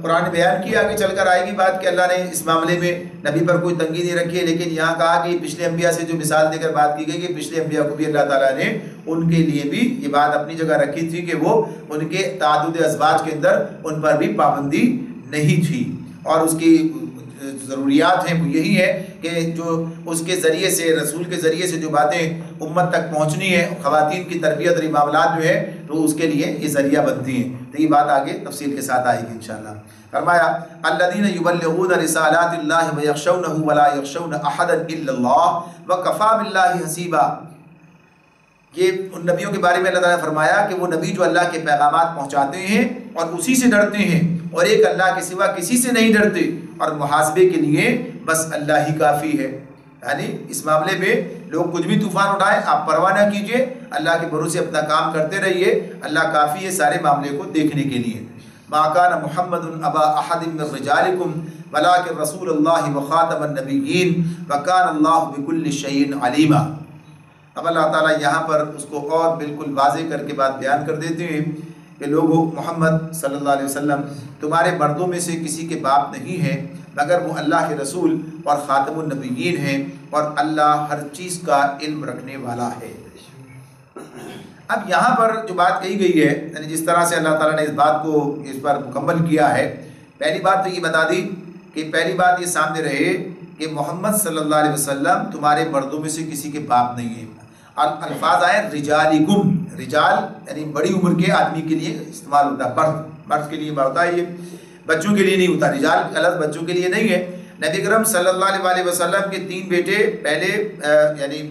قرآن نے بیان کی، آگے چل کر آئے گی بات کہ اللہ نے اس معاملے میں نبی پر کوئی تنگی نہیں رکھی ہے، لیکن یہاں کہا کہ پچھلے انبیاء سے جو مثال دے کر بات کی گئی کہ پچھلے انبیاء کو بھی اللہ تعالیٰ نے ان کے لیے بھی یہ بات اپنی جگہ رکھی تھی کہ وہ ان کے تعدد ازواج کے اندر ان پر بھی پابندی نہیں تھی، اور اس کی ضروریات ہیں وہ یہی ہے کہ جو اس کے ذریعے سے رسول کے ذریعے سے جو باتیں امت تک پہنچنی ہے، خواتین کی تربیت اور معاملات جو ہے تو اس کے لیے یہ ذریعہ بنتی ہیں۔ تو یہ بات آگے تفصیل کے ساتھ آئے گی انشاءاللہ۔ فرمایا الذین یبلغون رسالات اللہ ویخشونہ ولا یخشون احدا الا اللہ وکفی باللہ حسیبا۔ یہ ان نبیوں کے بارے میں اللہ تعالیٰ نے فرمایا کہ وہ نبی جو اللہ کے پیغامات پہنچاتے ہیں اور اسی سے ڈرتے ہیں اور ایک اللہ کے سوا کسی سے نہیں ڈرتے، اور محاسبے کے لیے بس اللہ ہی کافی ہے۔ یعنی اس معاملے میں لوگ کچھ بھی طوفان اٹھائیں آپ پرواہ نہ کیجئے، اللہ کے بھروسے اپنا کام کرتے رہیے، اللہ کافی ہے سارے معاملے کو دیکھنے کے لیے۔ ما کان محمد ابا احد من رجالکم ولکن رسول اللہ وخاتم النبیین وکان اللہ بکل شیء علیما۔ اب اللہ تعالیٰ یہاں پر اس کو اور بالکل واضح کر کے بات بیان کر دیتے ہیں کہ لوگو محمد صلی اللہ علیہ وسلم تمہارے مردوں میں سے کسی کے باپ نہیں ہے مگر وہ اللہ کے رسول اور خاتم النبیین ہیں، اور اللہ ہر چیز کا علم رکھنے والا ہے۔ اب یہاں پر جو بات کہی گئی ہے، یعنی جس طرح سے اللہ تعالیٰ نے اس بات کو اس پر مکمل کیا ہے، پہلی بات تو یہ بتا دی کہ پہلی بات یہ سامنے رہے کہ محمد صلی اللہ علیہ وسلم تمہارے مردوں میں سے کسی کے باپ نہیں ہے۔ الفاظ آئے رجالکم، رجال یعنی بڑی عمر کے آدمی کے لیے استعمال ہوتا ہے، مرد کے لیے ہوتا ہے، یہ بچوں کے لیے نہیں ہوتا، رجال غلط بچوں کے لیے نہیں ہے۔ نبی اکرم صلی اللہ علیہ وسلم کے 3 بیٹے پہلے یعنی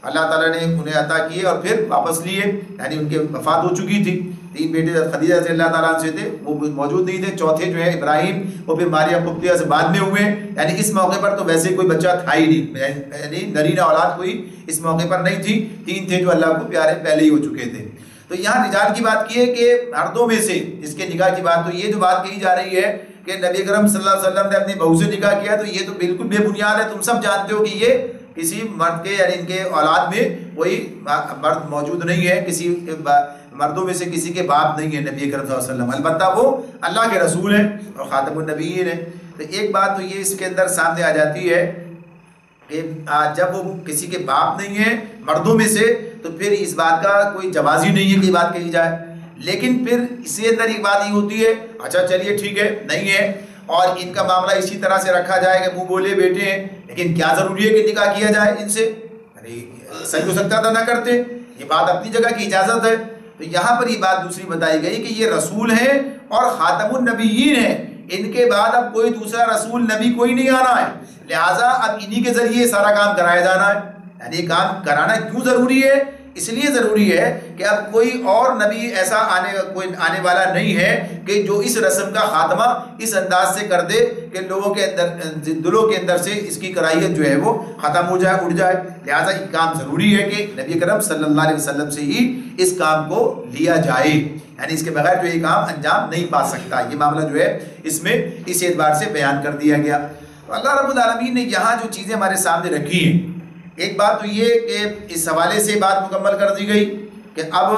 اللہ تعالیٰ نے انہیں عطا کیے اور پھر واپس لیے، یعنی ان کے وفات ہو چکی تھی۔ 3 بیٹے خدیجہ رضی اللہ تعالیٰ عنہ سے تھے، وہ موجود نہیں تھے۔ چوتھے جو ہے ابراہیم، وہ پھر ماریہ قبطیہ سے بعد میں ہوئے، یعنی اس موقع پر تو ویسے کوئی بچہ تھا ہی نہیں، یعنی نرینہ اولاد کوئی اس موقع پر نہیں تھی۔ 3 تھے جو اللہ کو پیارے پہلے ہی ہو چکے تھے۔ تو یہاں رجال کی بات کی ہے کہ مردوں میں سے جس کے نکاح کی بات، تو یہ جو بات کہی جا رہی ہے کہ نبی اکرم صلی اللہ علیہ وسلم نے اپنی بہو سے نکاح کیا، تو یہ تو بالکل بے بنیاد ہے۔ تم سب جانتے ہو کہ یہ کسی مرد کے یعنی ان کے اولاد میں کوئی مرد موجود نہیں ہے، کسی مردوں میں سے کسی کے باپ نہیں ہے نبی اکرم صلی اللہ علیہ وسلم، البتہ وہ اللہ کے رسول ہیں اور خاتم النبیین ہیں۔ تو ایک بات تو یہ اس کے اندر سامنے آ جاتی ہے کہ جب وہ کسی کے باپ نہیں ہیں مردوں میں سے، تو پھر اس بات کا کوئی جواز ہی نہیں ہے کہ یہ بات کہی جائے۔ لیکن پھر اس کے اندر ایک بات یہ ہوتی ہے، اچھا چلیے ٹھیک ہے نہیں ہے، اور ان کا معاملہ اسی طرح سے رکھا جائے کہ منہ بولے بیٹے ہیں، لیکن کیا ضروری ہے کہ نکاح کیا جائے ان سے؟ سچ ہو سکتا تھا نہ کرتے، یہ بات اپنی جگہ کی اجازت ہے۔ تو یہاں پر یہ بات دوسری بتائی گئی کہ یہ رسول ہیں اور خاتم النبیین ہیں، ان کے بعد اب کوئی دوسرا رسول نبی کوئی نہیں آنا ہے، لہٰذا اب انہی کے ذریعے سارا کام کرایا جانا ہے۔ یعنی کام کرانا کیوں ضروری ہے؟ اس لیے ضروری ہے کہ اب کوئی اور نبی ایسا آنے والا نہیں ہے کہ جو اس رسم کا خاتمہ اس انداز سے کر دے کہ لوگوں کے اندر دلوں کے اندر سے اس کی کرائیت جو ہے وہ ختم ہو جائے، اٹھ جائے۔ لہٰذا یہ کام ضروری ہے کہ نبی کرم صلی اللہ علیہ وسلم سے ہی اس کام کو لیا جائے، یعنی اس کے بغیر جو یہ کام انجام نہیں پا سکتا۔ یہ معاملہ جو ہے اس میں اس اعتبار سے بیان کر دیا گیا۔ اللہ رب العالمین نے یہاں جو چیزیں ہمارے سامنے رکھی ہیں، ایک بات تو یہ کہ اس حوالے سے بات مکمل کر دی گئی کہ اب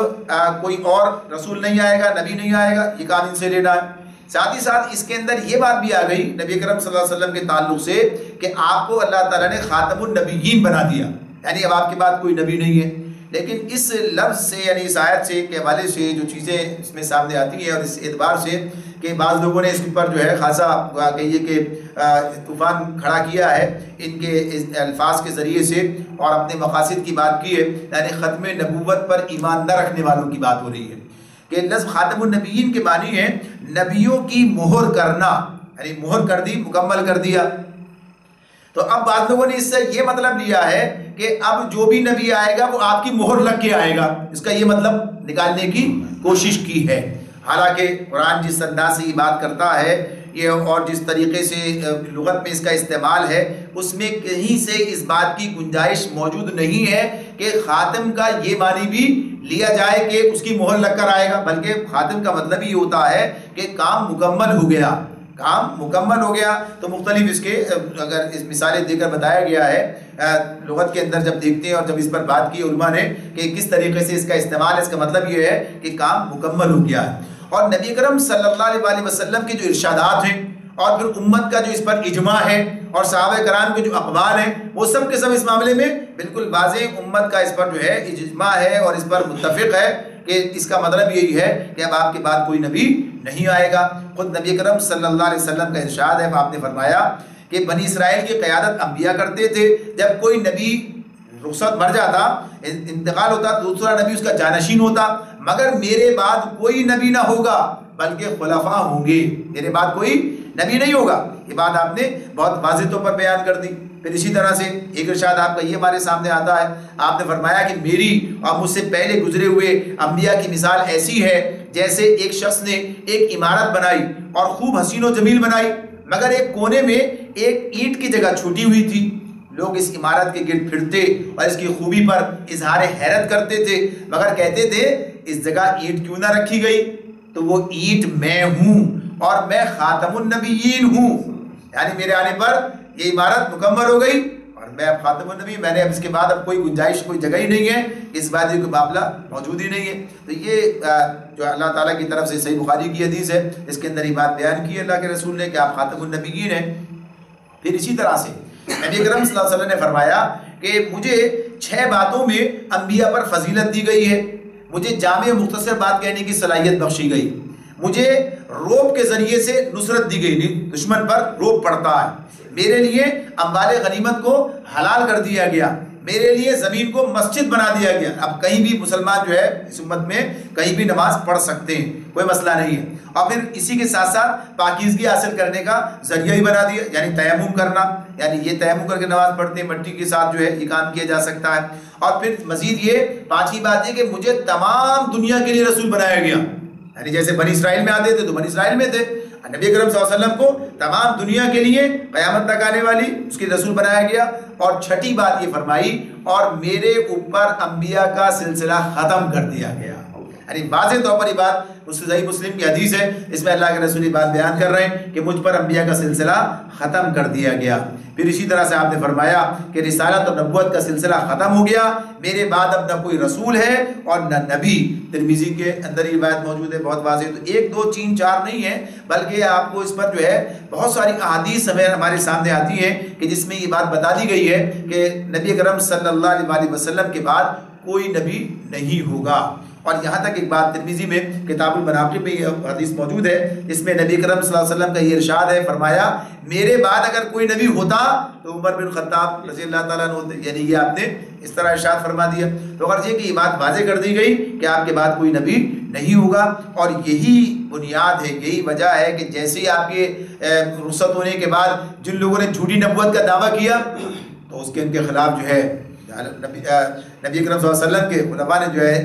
کوئی اور رسول نہیں آئے گا، نبی نہیں آئے گا، یہ کام ان سے لینا ہے۔ ساتھ ہی ساتھ اس کے اندر یہ بات بھی آ گئی نبی کرم صلی اللہ علیہ وسلم کے تعلق سے کہ آپ کو اللہ تعالیٰ نے خاتم النبیین بنا دیا، یعنی اب آپ کے بعد کوئی نبی نہیں ہے۔ لیکن اس لفظ سے یعنی اس آیت سے کے حوالے سے جو چیزیں اس میں سامنے آتی ہیں اور اس اعتبار سے کہ بعض لوگوں نے اس پر جو ہے خاصا کہیے کہ طوفان کھڑا کیا ہے ان کے الفاظ کے ذریعے سے اور اپنے مقاصد کی بات کی ہے، یعنی ختم نبوت پر ایمان نہ رکھنے والوں کی بات ہو رہی ہے کہ لفظ خاتم النبیین کے معنی ہے نبیوں کی مہر کرنا، یعنی مہر کر دی، مکمل کر دیا۔ تو اب بعض لوگوں نے اس سے یہ مطلب لیا ہے کہ اب جو بھی نبی آئے گا وہ آپ کی مہر لگ کے آئے گا، اس کا یہ مطلب نکالنے کی کوشش کی ہے۔ حالانکہ قرآن جس انداز سے یہ بات کرتا ہے یہ اور جس طریقے سے لغت میں اس کا استعمال ہے، اس میں کہیں سے اس بات کی گنجائش موجود نہیں ہے کہ خاتم کا یہ معنی بھی لیا جائے کہ اس کی مہر لگ کر آئے گا، بلکہ خاتم کا مطلب یہ ہوتا ہے کہ کام مکمل ہو گیا، کام مکمل ہو گیا۔ تو مختلف اس کے اگر اس مثالیں دے کر بتایا گیا ہے لغت کے اندر، جب دیکھتے ہیں اور جب اس پر بات کی علماء نے کہ کس طریقے سے اس کا استعمال ہے، اس کا مطلب یہ ہے کہ کام مکمل ہو گیا ہے۔ اور نبی اکرم صلی اللہ علیہ وسلم کے جو ارشادات ہیں اور پھر امت کا جو اس پر اجماع ہے اور صحابہ کرام کے جو اقوال ہیں وہ سب کے سب اس معاملے میں بالکل واضح امت کا اس پر جو ہے اجماع ہے اور اس پر متفق ہے کہ اس کا مطلب یہی ہے کہ اب آپ کے بعد کوئی نبی نہیں آئے گا۔ خود نبی اکرم صلی اللہ علیہ وسلم کا ارشاد ہے، آپ نے فرمایا کہ بنی اسرائیل کی قیادت انبیاء کرتے تھے، جب کوئی نبی رخصت مر جاتا، انتقال ہوتا، دوسرا نبی اس کا جانشین ہوتا، مگر میرے بعد کوئی نبی نہ ہوگا بلکہ خلفاء ہوں گے، میرے بعد کوئی نبی نہیں ہوگا۔ یہ بات آپ نے بہت واضح طور پر بیان کر دی۔ پھر اسی طرح سے ایک ارشاد آپ کا یہ ہمارے سامنے آتا ہے، آپ نے فرمایا کہ میری اور مجھ سے پہلے گزرے ہوئے انبیاء کی مثال ایسی ہے جیسے ایک شخص نے ایک عمارت بنائی اور خوب حسین و جمیل بنائی، مگر ایک کونے میں ایک اینٹ کی جگہ چھوٹی ہوئی تھی۔ لوگ اس عمارت کے گرد پھرتے اور اس کی خوبی پر اظہار حیرت کرتے تھے، مگر کہتے تھے اس جگہ اینٹ کیوں نہ رکھی گئی؟ تو وہ اینٹ میں ہوں اور میں خاتم النبیین ہوں، یعنی میرے آنے پر یہ عمارت مکمل ہو گئی اور میں اب خاتم النبی، میں نے اب اس کے بعد اب کوئی گنجائش، کوئی جگہ ہی نہیں ہے، اس بات کا معاملہ موجود ہی نہیں ہے۔ تو یہ جو اللہ تعالیٰ کی طرف سے صحیح بخاری کی حدیث ہے، اس کے اندر یہ بات بیان کی ہے اللہ کے رسول نے کہ آپ خاتم النبیین ہیں۔ پھر اسی طرح سے نبی اکرم صلی اللہ علیہ وسلم نے فرمایا کہ مجھے 6 باتوں میں انبیاء پر فضیلت دی گئی ہے، مجھے جامع مختصر بات کہنے کی صلاحیت بخشی گئی، مجھے روب کے ذریعے سے نصرت دی گئی، دشمن پر روب پڑتا ہے، میرے لیے اموال غنیمت کو حلال کر دیا گیا، میرے لیے زمین کو مسجد بنا دیا گیا۔ اب کہیں بھی مسلمان جو ہے اس امت میں کہیں بھی نماز پڑھ سکتے ہیں، کوئی مسئلہ نہیں ہے۔ اور پھر اسی کے ساتھ ساتھ پاکیزگی حاصل کرنے کا ذریعہ ہی بنا دیا، یعنی تیمم کرنا، یعنی یہ تیمم کر کے نماز پڑھتے ہیں، مٹی کے ساتھ جو ہے یہ کام کیا جا سکتا ہے۔ اور پھر مزید یہ 5ویں بات ہے کہ مجھے تمام دنیا کے لیے رسول بنایا گیا، یعنی جیسے بنی اسرائیل میں آتے تھے تو بنی اسرائیل میں تھے، نبی اکرم صلی اللہ علیہ وسلم کو تمام دنیا کے لیے قیامت تک آنے والی اس کے رسول بنایا گیا۔ اور 6ٹھی بات یہ فرمائی اور میرے اوپر انبیاء کا سلسلہ ختم کر دیا گیا، یعنی واضح طور پر یہ بات صحیح مسلم کی حدیث ہے، اس میں اللہ کے رسول یہ بات بیان کر رہے ہیں کہ مجھ پر انبیاء کا سلسلہ ختم کر دیا گیا۔ پھر اسی طرح سے آپ نے فرمایا کہ رسالت اور نبوت کا سلسلہ ختم ہو گیا، میرے بعد اب نہ کوئی رسول ہے اور نہ نبی۔ ترمذی کے اندر یہ بات موجود ہے بہت واضح، تو 1 2 3 4 نہیں ہے بلکہ آپ کو اس پر جو ہے بہت ساری احادیث ہمارے سامنے آتی ہیں کہ جس میں یہ بات بتا دی گئی ہے کہ نبی اکرم صلی اللہ علیہ وسلم کے بعد کوئی نبی نہیں ہوگا۔ اور یہاں تک ایک بات ترمذی میں کتاب المناقب میں یہ حدیث موجود ہے، جس میں نبی اکرم صلی اللہ علیہ وسلم کا یہ ارشاد ہے، فرمایا میرے بعد اگر کوئی نبی ہوتا تو عمر بن خطاب رضی اللہ تعالیٰ عنہ ہوتے، یعنی یہ آپ نے اس طرح ارشاد فرما دیا۔ تو غرض یہ کہ یہ بات واضح کر دی گئی کہ آپ کے بعد کوئی نبی نہیں ہوگا، اور یہی بنیاد ہے، یہی وجہ ہے کہ جیسے ہی آپ کے رخصت ہونے کے بعد جن لوگوں نے جھوٹی نبوت کا دعویٰ کیا تو اس کے ان کے خلاف جو ہے نبی اکرم صلی اللہ علیہ وسلم کے خلفاء نے جو ہے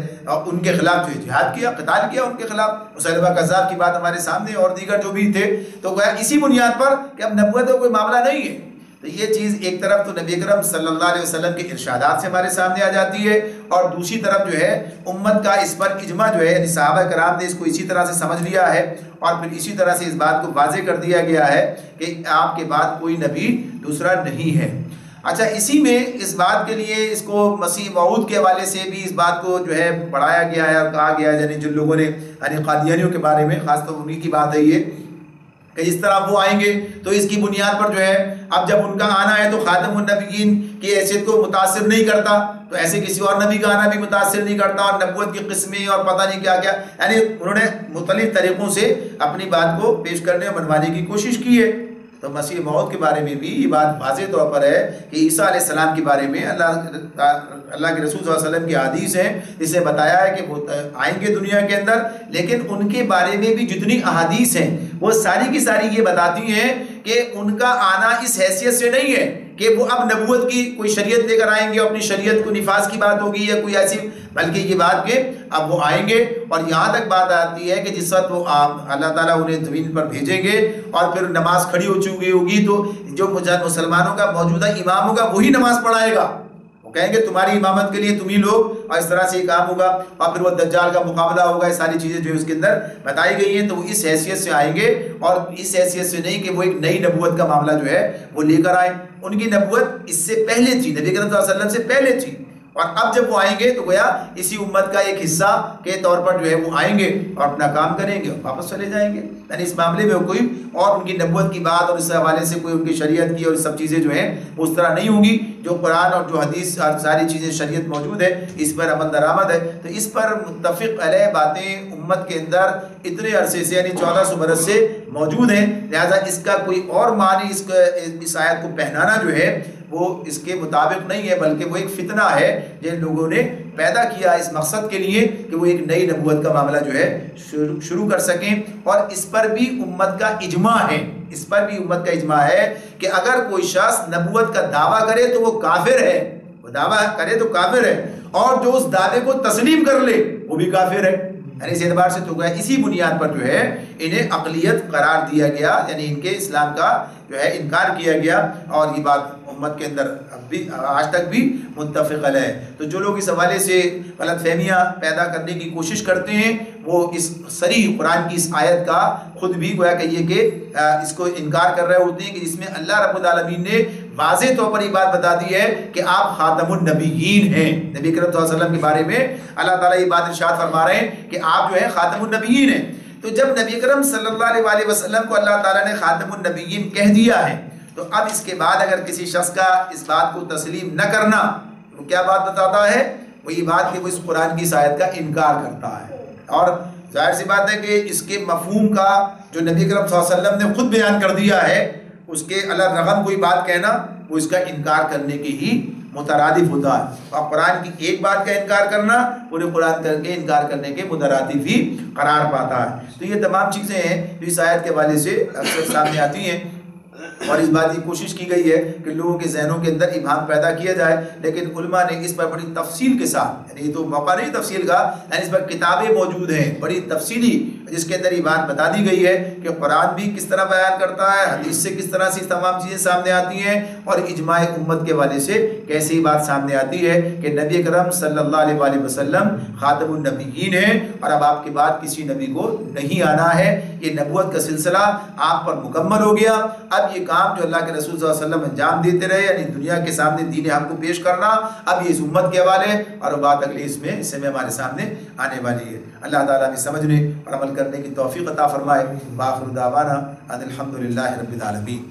ان کے خلاف جو ہے جہاد کیا، قتال کیا ان کے خلاف۔ مسیلمہ کذاب کی بات ہمارے سامنے اور دیگر جو بھی تھے، تو گویا اسی بنیاد پر کہ اب نبوت کا کوئی معاملہ نہیں ہے۔ تو یہ چیز ایک طرف تو نبی اکرم صلی اللہ علیہ وسلم کے ارشادات سے ہمارے سامنے آ جاتی ہے، اور دوسری طرف جو ہے امت کا اس پر اجماع جو ہے، یعنی صحابہ کرام نے اس کو اسی طرح سے سمجھ لیا ہے، اور پھر اسی طرح سے اس بات کو واضح کر دیا گیا ہے کہ آپ کے بعد کوئی نبی دوسرا نہیں ہے۔ اچھا، اسی میں اس بات کے لیے اس کو مسیح موعود کے حوالے سے بھی اس بات کو جو ہے بڑھایا گیا ہے اور کہا گیا ہے، یعنی جن لوگوں نے یعنی قادیانیوں کے بارے میں خاص طور پر انہی کی بات ہے یہ کہ جس طرح وہ آئیں گے تو اس کی بنیاد پر جو ہے اب جب ان کا آنا ہے تو خاتم النبیین کی حیثیت کو متاثر نہیں کرتا، تو ایسے کسی اور نبی کا آنا بھی متاثر نہیں کرتا، اور نبوت کی قسمیں اور پتہ نہیں کیا کیا، یعنی انہوں نے مختلف طریقوں سے اپنی بات کو پیش کرنے اور منوانے کی کوشش کی ہے۔ تو مسیح موعود کے بارے میں بھی یہ بات واضح طور پر ہے کہ عیسیٰ علیہ السلام کے بارے میں اللہ کے رسول صلی اللہ علیہ وسلم کی حدیث ہے جس سے بتایا ہے کہ وہ آئیں گے دنیا کے اندر، لیکن ان کے بارے میں بھی جتنی احادیث ہیں وہ ساری کی ساری یہ بتاتی ہیں کہ ان کا آنا اس حیثیت سے نہیں ہے کہ وہ اب نبوت کی کوئی شریعت لے کر آئیں گے، اپنی شریعت کو نفاذ کی بات ہوگی یا کوئی ایسی، بلکہ یہ بات کہ اب وہ آئیں گے، اور یہاں تک بات آتی ہے کہ جس وقت وہ اللہ تعالیٰ انہیں زمین پر بھیجیں گے اور پھر نماز کھڑی ہو چکی ہوگی تو جو مسلمانوں کا موجودہ امام ہوگا وہی نماز پڑھائے گا، وہ کہیں گے تمہاری امامت کے لیے تم ہی لوگ، اور اس طرح سے یہ کام ہوگا، اور پھر وہ دجال کا مقابلہ ہوگا، یہ ساری چیزیں جو اس کے اندر بتائی گئی ہیں، تو وہ اس حیثیت سے آئیں گے اور اس حیثیت سے نہیں کہ وہ ایک نئی نبوت کا معاملہ جو ہے وہ لے کر آئیں۔ ان کی نبوت اس سے پہلے تھی، نبی کریم صلی اللہ علیہ وسلم سے پہلے تھی، اور اب جب وہ آئیں گے تو گویا اسی امت کا ایک حصہ کے طور پر جو ہے وہ آئیں گے اور اپنا کام کریں گے اور واپس چلے جائیں گے، یعنی اس معاملے میں کوئی اور ان کی نبوت کی بات اور اس حوالے سے کوئی ان کی شریعت کی اور سب چیزیں جو ہیں وہ اس طرح نہیں ہوں گی۔ جو قرآن اور جو حدیث اور ساری چیزیں شریعت موجود ہے اس پر عمل درآمد ہے، تو اس پر متفق علیہ باتیں امت کے اندر اتنے عرصے سے یعنی 1400 برس سے موجود ہیں، لہذا اس کا کوئی اور معنی اس آیت کو پہنانا جو ہے وہ اس کے مطابق نہیں ہے، بلکہ وہ ایک فتنہ ہے جن لوگوں نے پیدا کیا اس مقصد کے لیے کہ وہ ایک نئی نبوت کا معاملہ جو ہے شروع کر سکیں۔ اور اس پر بھی امت کا اجماع ہے، اس پر بھی امت کا اجماع ہے کہ اگر کوئی شخص نبوت کا دعویٰ کرے تو وہ کافر ہے، وہ دعویٰ کرے تو کافر ہے، اور جو اس دعوے کو تسلیم کر لے وہ بھی کافر ہے، یعنی اس اعتبار سے تو گیا اسی بنیاد پر جو ہے انہیں اقلیت قرار دیا گیا، یعنی ان کے اسلام کا جو ہے انکار کیا گیا، اور یہ بات امت کے اندر اب بھی آج تک بھی متفق علیہ ہے۔ تو جو لوگ اس حوالے سے غلط فہمیاں پیدا کرنے کی کوشش کرتے ہیں وہ اس صریح قرآن کی اس آیت کا خود بھی گویا کہیے کہ اس کو انکار کر رہے ہوتے ہیں کہ جس میں اللہ رب العالمین نے واضح طور پر یہ بات بتا دی ہے کہ آپ خاتم النبیین ہیں۔ نبی کریم صلی اللہ علیہ وسلم کے بارے میں اللہ تعالیٰ یہ بات ارشاد فرما رہے ہیں کہ آپ جو ہے خاتم النبیین ہیں۔ تو جب نبی کریم صلی اللہ علیہ وسلم کو اللہ تعالیٰ نے خاتم النبیین کہہ دیا ہے تو اب اس کے بعد اگر کسی شخص کا اس بات کو تسلیم نہ کرنا وہ کیا بات بتاتا ہے؟ وہ یہ بات کہ وہ اس قرآن کی آیت کا انکار کرتا ہے، اور ظاہر سی بات ہے کہ اس کے مفہوم کا جو نبی کریم صلی اللہ علیہ وسلم نے خود بیان کر دیا ہے اس کے علیہ رغم کوئی بات کہنا وہ اس کا انکار کرنے کی ہی مترادف ہوتا ہے، اور قرآن کی ایک بات کا انکار کرنا پورے قرآن کر کے انکار کرنے کے مترادف ہی قرار پاتا ہے۔ تو یہ تمام چیزیں ہیں جو اس آیت کے حوالے سے اکثر سامنے آتی ہیں، اور اس بات کی کوشش کی گئی ہے کہ لوگوں کے ذہنوں کے اندر ابہام پیدا کیا جائے، لیکن علماء نے اس پر بڑی تفصیل کے ساتھ، یعنی یہ تو موقع نہیں تفصیل کا، یعنی اس پر کتابیں موجود ہیں بڑی تفصیلی جس کے اندر یہ بات بتا دی گئی ہے کہ قرآن بھی کس طرح بیان کرتا ہے، حدیث سے کس طرح سے تمام چیزیں سامنے آتی ہیں، اور اجماع امت کے حوالے سے کیسی بات سامنے آتی ہے کہ نبی کرم صلی اللہ علیہ وآلہ وسلم خاتم النبیین ہیں، اور اب آپ کے بعد کسی نبی کو نہیں آنا ہے، یہ نبوت کا سلسلہ آپ پر مکمل ہو گیا۔ اب یہ کام جو اللہ کے رسول صلی اللہ علیہ وسلم انجام دیتے رہے، یعنی دنیا کے سامنے دین حق کو پیش کرنا، اب یہ اس امت کے حوالے، اور بات اگلی اس میں ہمارے سامنے آنے والی ہے۔ اللہ تعالیٰ ہمیں سمجھنے اور عمل کرنے کی توفیق عطا فرمائے۔ وآخر دعوانا ان الحمد للہ رب العالمین۔